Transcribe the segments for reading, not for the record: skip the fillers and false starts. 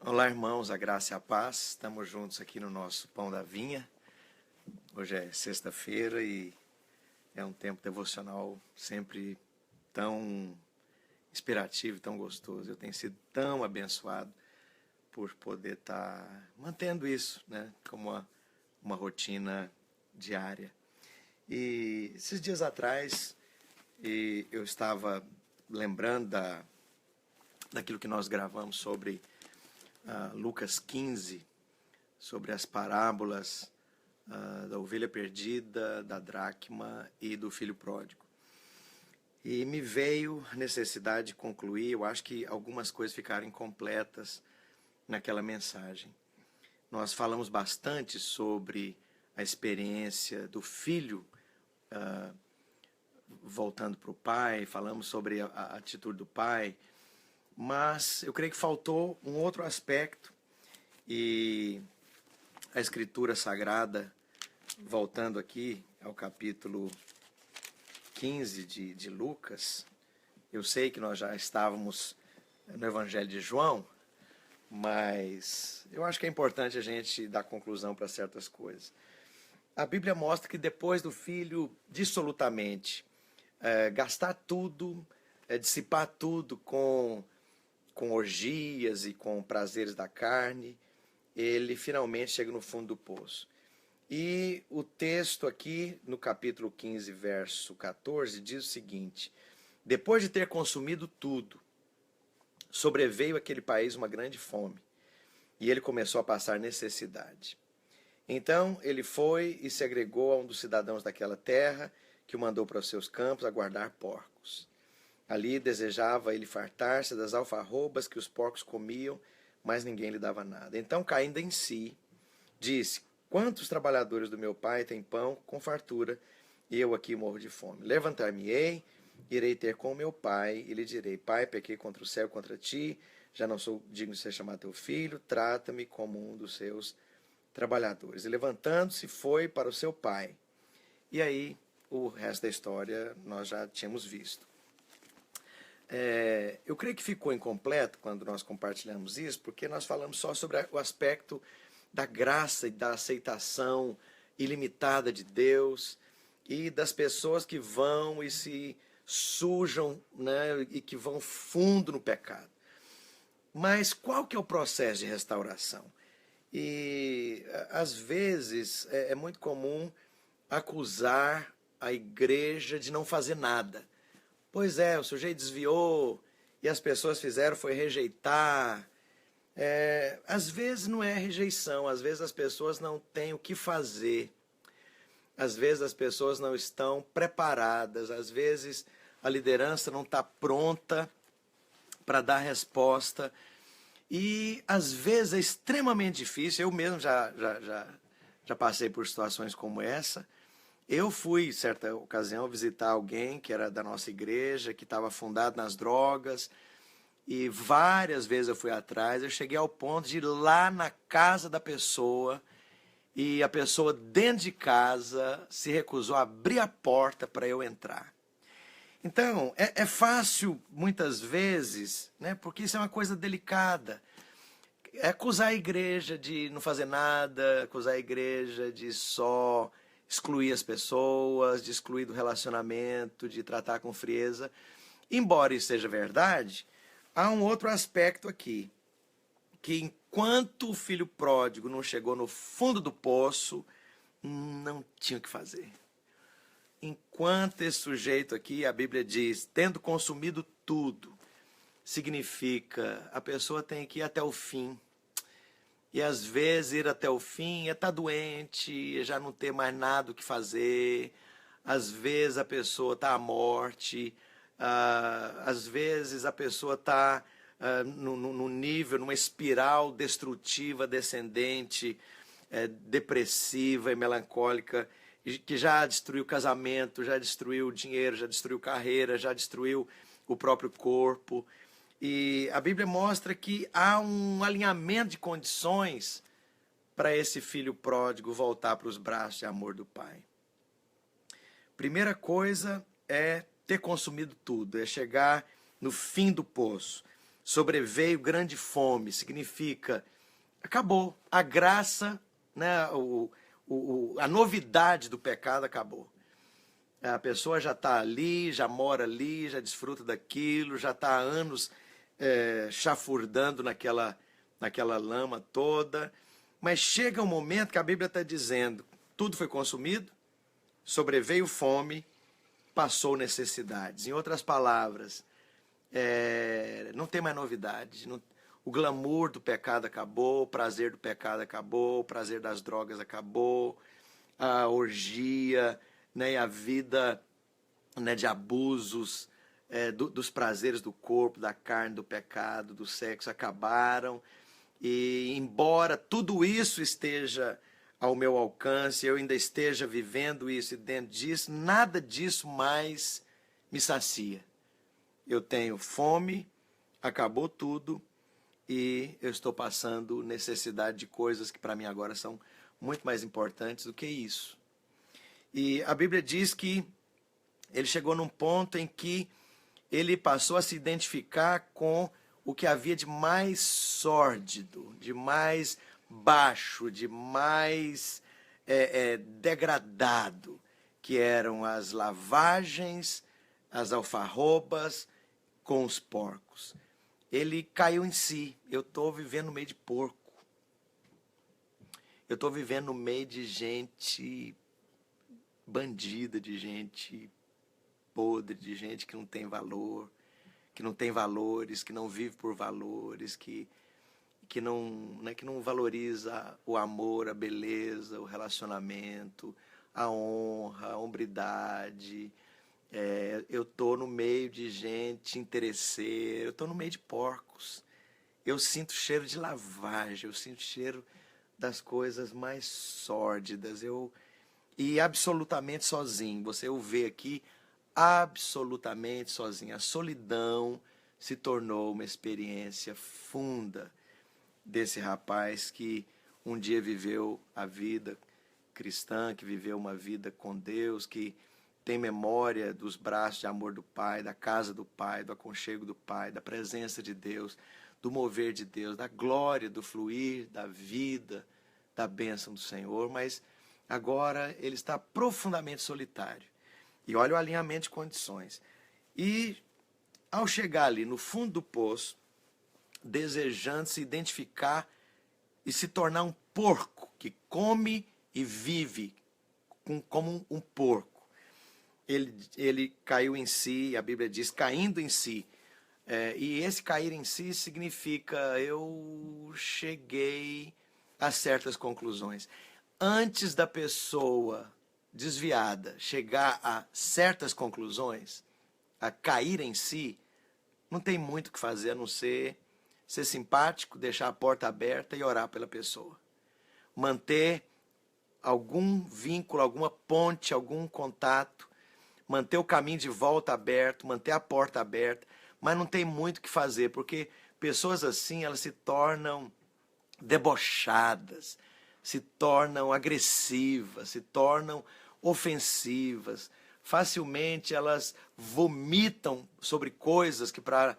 Olá, irmãos, a graça e a paz. Estamos juntos aqui no nosso Pão da Vinha. Hoje é sexta-feira e é um tempo devocional sempre tão inspirativo, tão gostoso. Eu tenho sido tão abençoado por poder estar mantendo isso, né, como uma rotina diária. E esses dias atrás eu estava lembrando daquilo que nós gravamos sobre Lucas 15, sobre as parábolas da ovelha perdida, da dracma e do filho pródigo. E me veio a necessidade de concluir, eu acho que algumas coisas ficaram incompletas naquela mensagem. Nós falamos bastante sobre a experiência do filho voltando para o pai, falamos sobre a atitude do pai, mas eu creio que faltou um outro aspecto e a Escritura Sagrada, voltando aqui ao capítulo 15 de Lucas, eu sei que nós já estávamos no Evangelho de João, mas eu acho que é importante a gente dar conclusão para certas coisas. A Bíblia mostra que depois do filho dissolutamente gastar tudo, dissipar tudo com orgias e com prazeres da carne, ele finalmente chega no fundo do poço. E o texto aqui, no capítulo 15, verso 14, diz o seguinte: depois de ter consumido tudo, sobreveio àquele país uma grande fome, e ele começou a passar necessidade. Então ele foi e se agregou a um dos cidadãos daquela terra, que o mandou para os seus campos a guardar porcos. Ali desejava ele fartar-se das alfarrobas que os porcos comiam, mas ninguém lhe dava nada. Então, caindo em si, disse: quantos trabalhadores do meu pai têm pão com fartura, e eu aqui morro de fome? Levantar-me-ei, irei ter com meu pai, e lhe direi: pai, pequei contra o céu e contra ti, já não sou digno de ser chamado teu filho, trata-me como um dos seus trabalhadores. E levantando-se, foi para o seu pai. E aí, o resto da história nós já tínhamos visto. Eu creio que ficou incompleto quando nós compartilhamos isso, porque nós falamos só sobre o aspecto da graça e da aceitação ilimitada de Deus e das pessoas que vão e se sujam, né, e que vão fundo no pecado. Mas qual que é o processo de restauração? E às vezes é muito comum acusar a igreja de não fazer nada. Pois é, o sujeito desviou e as pessoas fizeram foi rejeitar. Às vezes não é rejeição, às vezes as pessoas não têm o que fazer. Às vezes as pessoas não estão preparadas, às vezes a liderança não está pronta para dar resposta. E às vezes é extremamente difícil, eu mesmo já passei por situações como essa. Eu fui, certa ocasião, visitar alguém que era da nossa igreja, que estava afundado nas drogas, e várias vezes eu fui atrás. Eu cheguei ao ponto de ir lá na casa da pessoa, e a pessoa dentro de casa se recusou a abrir a porta para eu entrar. Então, é fácil muitas vezes, né, porque isso é uma coisa delicada, acusar a igreja de não fazer nada, acusar a igreja de só excluir as pessoas, de excluir do relacionamento, de tratar com frieza. Embora isso seja verdade, há um outro aspecto aqui, que enquanto o filho pródigo não chegou no fundo do poço, não tinha o que fazer. Enquanto esse sujeito aqui, a Bíblia diz, tendo consumido tudo, significa a pessoa tem que ir até o fim. E às vezes ir até o fim é estar doente, é já não ter mais nada o que fazer. Às vezes a pessoa está à morte. Às vezes a pessoa está num nível, numa espiral destrutiva, descendente, depressiva e melancólica, que já destruiu o casamento, já destruiu o dinheiro, já destruiu carreira, já destruiu o próprio corpo. E a Bíblia mostra que há um alinhamento de condições para esse filho pródigo voltar para os braços de amor do pai. Primeira coisa é ter consumido tudo, é chegar no fim do poço. sobreveio grande fome, significa acabou. A graça, né, a novidade do pecado acabou. A pessoa já está ali, já mora ali, já desfruta daquilo, já está há anos chafurdando naquela lama toda. Mas chega um momento que a Bíblia está dizendo, tudo foi consumido, sobreveio fome, passou necessidades. Em outras palavras, não tem mais novidade. O glamour do pecado acabou, o prazer do pecado acabou, o prazer das drogas acabou, a orgia, né, e a vida, né, de abusos, dos prazeres do corpo, da carne, do pecado, do sexo acabaram. E embora tudo isso esteja ao meu alcance, eu ainda esteja vivendo isso e dentro disso, nada disso mais me sacia. Eu tenho fome, acabou tudo e eu estou passando necessidade de coisas que para mim agora são muito mais importantes do que isso. E a Bíblia diz que ele chegou num ponto em que ele passou a se identificar com o que havia de mais sórdido, de mais baixo, de mais degradado, que eram as lavagens, as alfarrobas com os porcos. Ele caiu em si. Eu estou vivendo no meio de porco. Eu estou vivendo no meio de gente bandida, de gente podre, de gente que não tem valor, que não tem valores, que não vive por valores, que não valoriza o amor, a beleza, o relacionamento, a honra, a hombridade. Eu estou no meio de gente interesseira, eu estou no meio de porcos. Eu sinto cheiro de lavagem, eu sinto cheiro das coisas mais sórdidas. E absolutamente sozinho. Você o vê aqui, absolutamente sozinho. A solidão se tornou uma experiência funda desse rapaz que um dia viveu a vida cristã, que viveu uma vida com Deus, que tem memória dos braços de amor do Pai, da casa do Pai, do aconchego do Pai, da presença de Deus, do mover de Deus, da glória, do fluir, da vida, da bênção do Senhor, mas agora ele está profundamente solitário. E olha o alinhamento de condições. E ao chegar ali no fundo do poço, desejando se identificar e se tornar um porco que come e vive como um porco. Ele caiu em si, a Bíblia diz, caindo em si. E esse cair em si significa eu cheguei a certas conclusões. Antes da pessoa desviada chegar a certas conclusões, a cair em si, não tem muito o que fazer a não ser simpático, deixar a porta aberta e orar pela pessoa. Manter algum vínculo, alguma ponte, algum contato, manter o caminho de volta aberto, manter a porta aberta, mas não tem muito o que fazer, porque pessoas assim, elas se tornam debochadas, se tornam agressivas, se tornam ofensivas. Facilmente elas vomitam sobre coisas que para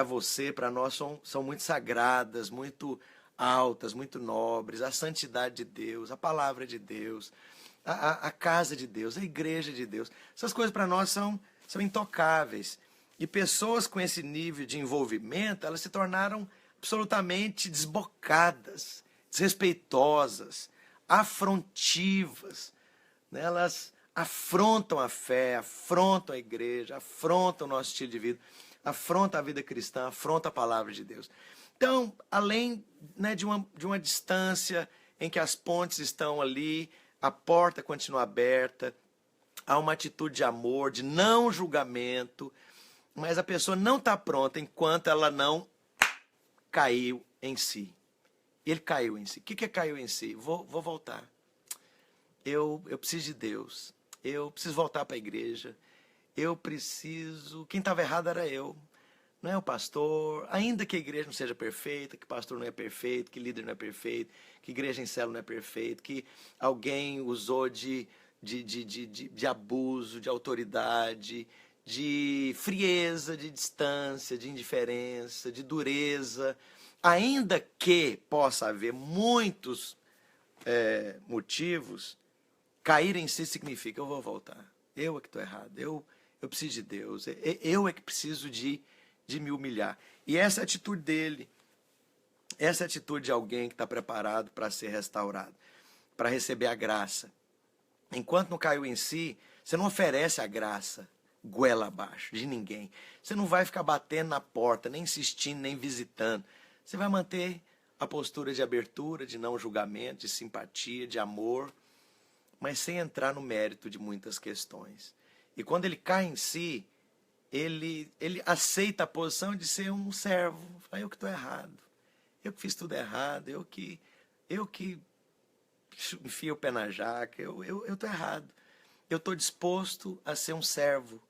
você, para nós, são muito sagradas, muito altas, muito nobres. A santidade de Deus, a palavra de Deus, a casa de Deus, a igreja de Deus. Essas coisas para nós são intocáveis. E pessoas com esse nível de envolvimento, elas se tornaram absolutamente desbocadas, desrespeitosas, afrontivas. Né? Elas afrontam a fé, afrontam a igreja, afrontam o nosso estilo de vida, afrontam a vida cristã, afrontam a palavra de Deus. Então, além, né, de uma distância em que as pontes estão ali, a porta continua aberta, há uma atitude de amor, de não julgamento, mas a pessoa não está pronta enquanto ela não caiu em si. Ele caiu em si. O que é caiu em si? Vou voltar. Eu preciso de Deus. Eu preciso voltar para a igreja. Eu preciso... Quem estava errado era eu. Não é o pastor. Ainda que a igreja não seja perfeita, que o pastor não é perfeito, que líder não é perfeito, que igreja em célula não é perfeito, que alguém usou de abuso, de autoridade, de frieza, de distância, de indiferença, de dureza. Ainda que possa haver muitos motivos, cair em si significa: eu vou voltar, eu é que estou errado, eu preciso de Deus, eu é que preciso de me humilhar. E essa é a atitude dele, essa é a atitude de alguém que está preparado para ser restaurado, para receber a graça. Enquanto não caiu em si, você não oferece a graça goela abaixo de ninguém. Você não vai ficar batendo na porta, nem insistindo, nem visitando. Você vai manter a postura de abertura, de não julgamento, de simpatia, de amor, mas sem entrar no mérito de muitas questões. E quando ele cai em si, ele aceita a posição de ser um servo. Eu que estou errado, eu que fiz tudo errado, eu que enfio o pé na jaca, eu estou errado. Eu estou disposto a ser um servo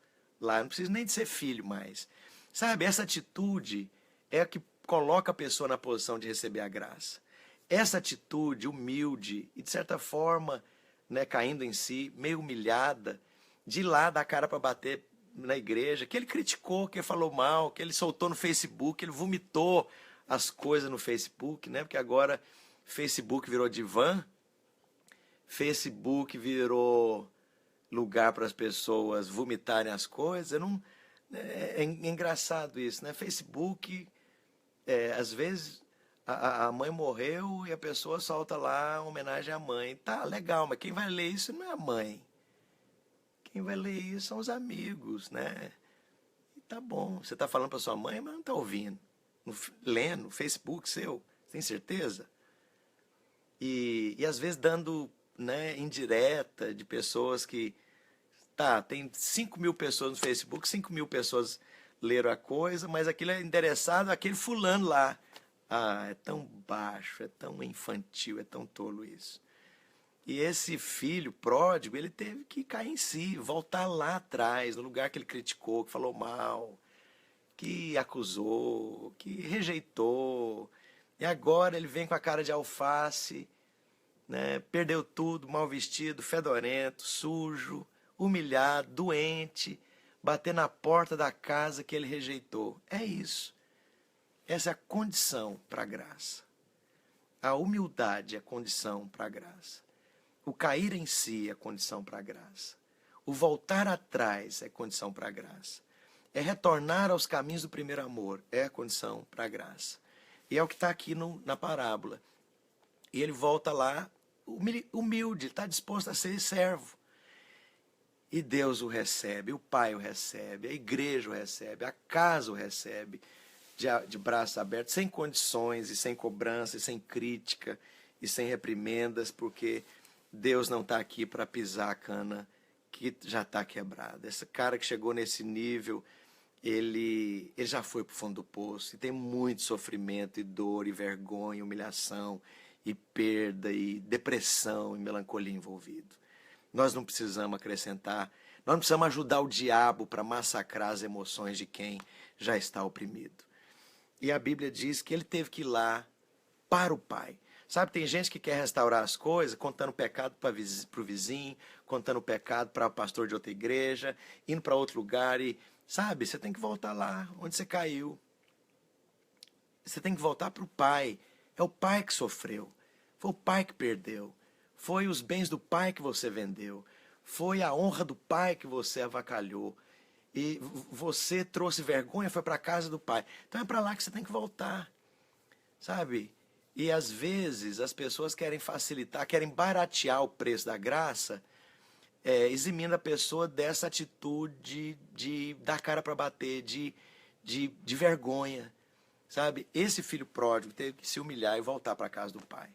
lá, não preciso nem de ser filho mais. Sabe, essa atitude é a que coloca a pessoa na posição de receber a graça. Essa atitude humilde e, de certa forma, né, caindo em si, meio humilhada, de ir lá dar a cara para bater na igreja, que ele criticou, que ele falou mal, que ele soltou no Facebook, ele vomitou as coisas no Facebook, né? Porque agora Facebook virou divã, Facebook virou lugar para as pessoas vomitarem as coisas. Não, é engraçado isso, né? Facebook, às vezes a mãe morreu e a pessoa solta lá uma homenagem à mãe. Tá, legal, mas quem vai ler isso não é a mãe. Quem vai ler isso são os amigos, né? E tá bom, você tá falando para sua mãe, mas não tá ouvindo. Lendo, no Facebook seu, tem certeza? E às vezes dando, né, indireta de pessoas que... Tá, tem 5.000 pessoas no Facebook, 5.000 pessoas leram a coisa, mas aquilo é endereçado àquele fulano lá. Ah, é tão baixo, é tão infantil, é tão tolo isso. E esse filho pródigo, ele teve que cair em si, voltar lá atrás, no lugar que ele criticou, que falou mal, que acusou, que rejeitou. E agora ele vem com a cara de alface, né? Perdeu tudo, mal vestido, fedorento, sujo, humilhado, doente, bater na porta da casa que ele rejeitou. É isso. Essa é a condição para a graça. A humildade é a condição para a graça. O cair em si é a condição para a graça. O voltar atrás é a condição para a graça. É retornar aos caminhos do primeiro amor, é a condição para a graça. E é o que está aqui na parábola. E ele volta lá, humilde, está disposto a ser servo. E Deus o recebe, o Pai o recebe, a igreja o recebe, a casa o recebe, de braços abertos, sem condições, e sem cobrança, e sem crítica, e sem reprimendas, porque Deus não está aqui para pisar a cana que já está quebrada. Esse cara que chegou nesse nível, ele já foi para o fundo do poço, e tem muito sofrimento, e dor, e vergonha, e humilhação, e perda, e depressão, e melancolia envolvido. Nós não precisamos acrescentar, nós não precisamos ajudar o diabo para massacrar as emoções de quem já está oprimido. E a Bíblia diz que ele teve que ir lá para o Pai. Sabe, tem gente que quer restaurar as coisas contando pecado para o vizinho, contando pecado para o pastor de outra igreja, indo para outro lugar e, sabe, você tem que voltar lá onde você caiu. Você tem que voltar para o Pai. É o Pai que sofreu. Foi o Pai que perdeu. Foi os bens do Pai que você vendeu. Foi a honra do Pai que você avacalhou. E você trouxe vergonha, foi para a casa do Pai. Então é para lá que você tem que voltar. Sabe? E às vezes as pessoas querem facilitar, querem baratear o preço da graça, eximindo a pessoa dessa atitude de dar cara para bater, de vergonha. Sabe? Esse filho pródigo teve que se humilhar e voltar para a casa do Pai.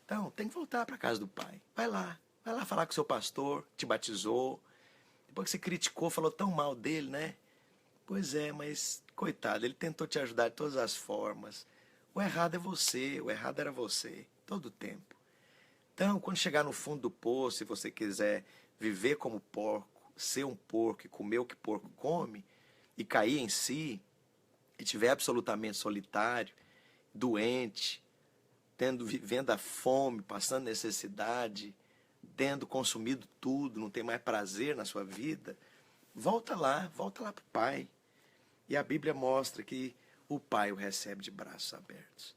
Então, tem que voltar para a casa do Pai. Vai lá falar com o seu pastor, que te batizou. Depois que você criticou, falou tão mal dele, né? Pois é, mas, coitado, ele tentou te ajudar de todas as formas. O errado é você, o errado era você, todo o tempo. Então, quando chegar no fundo do poço, se você quiser viver como porco, ser um porco e comer o que porco come, e cair em si, e estiver absolutamente solitário, doente, vivendo a fome, passando necessidade, tendo consumido tudo, não tem mais prazer na sua vida, volta lá para o Pai. E a Bíblia mostra que o Pai o recebe de braços abertos.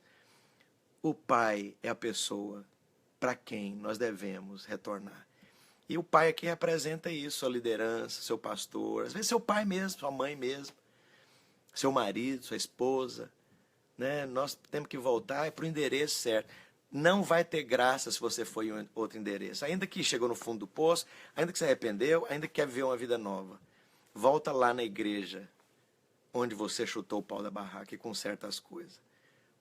O Pai é a pessoa para quem nós devemos retornar. E o pai aqui representa isso, sua liderança, seu pastor, às vezes seu pai mesmo, sua mãe mesmo, seu marido, sua esposa, né? Nós temos que voltar para o endereço certo. Não vai ter graça se você for em outro endereço. Ainda que chegou no fundo do poço, ainda que se arrependeu, ainda que quer viver uma vida nova. Volta lá na igreja, onde você chutou o pau da barraca e conserta as coisas.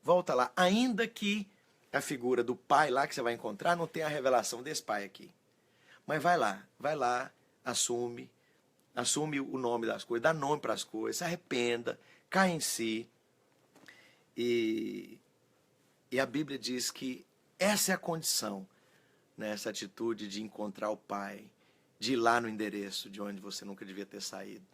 Volta lá, ainda que a figura do pai lá que você vai encontrar não tenha a revelação desse pai aqui. Mas vai lá, assume o nome das coisas, dá nome para as coisas, se arrependa, cai em si. E a Bíblia diz que essa é a condição, né, essa atitude de encontrar o Pai, de ir lá no endereço de onde você nunca devia ter saído.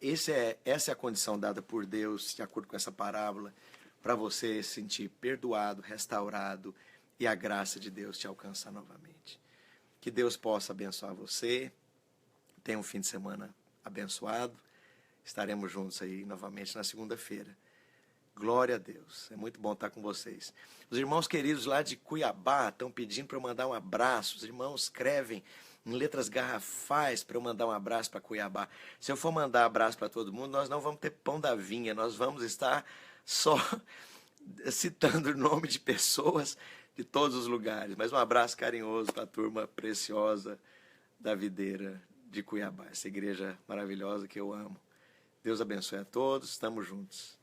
Essa é a condição dada por Deus, de acordo com essa parábola, para você se sentir perdoado, restaurado e a graça de Deus te alcançar novamente. Que Deus possa abençoar você. Tenha um fim de semana abençoado. Estaremos juntos aí novamente na segunda-feira. Glória a Deus. É muito bom estar com vocês. Os irmãos queridos lá de Cuiabá estão pedindo para eu mandar um abraço. Os irmãos escrevem em letras garrafais para eu mandar um abraço para Cuiabá. Se eu for mandar abraço para todo mundo, nós não vamos ter pão da vinha. Nós vamos estar só citando o nome de pessoas de todos os lugares. Mas um abraço carinhoso para a turma preciosa da Videira de Cuiabá. Essa igreja maravilhosa que eu amo. Deus abençoe a todos. Estamos juntos.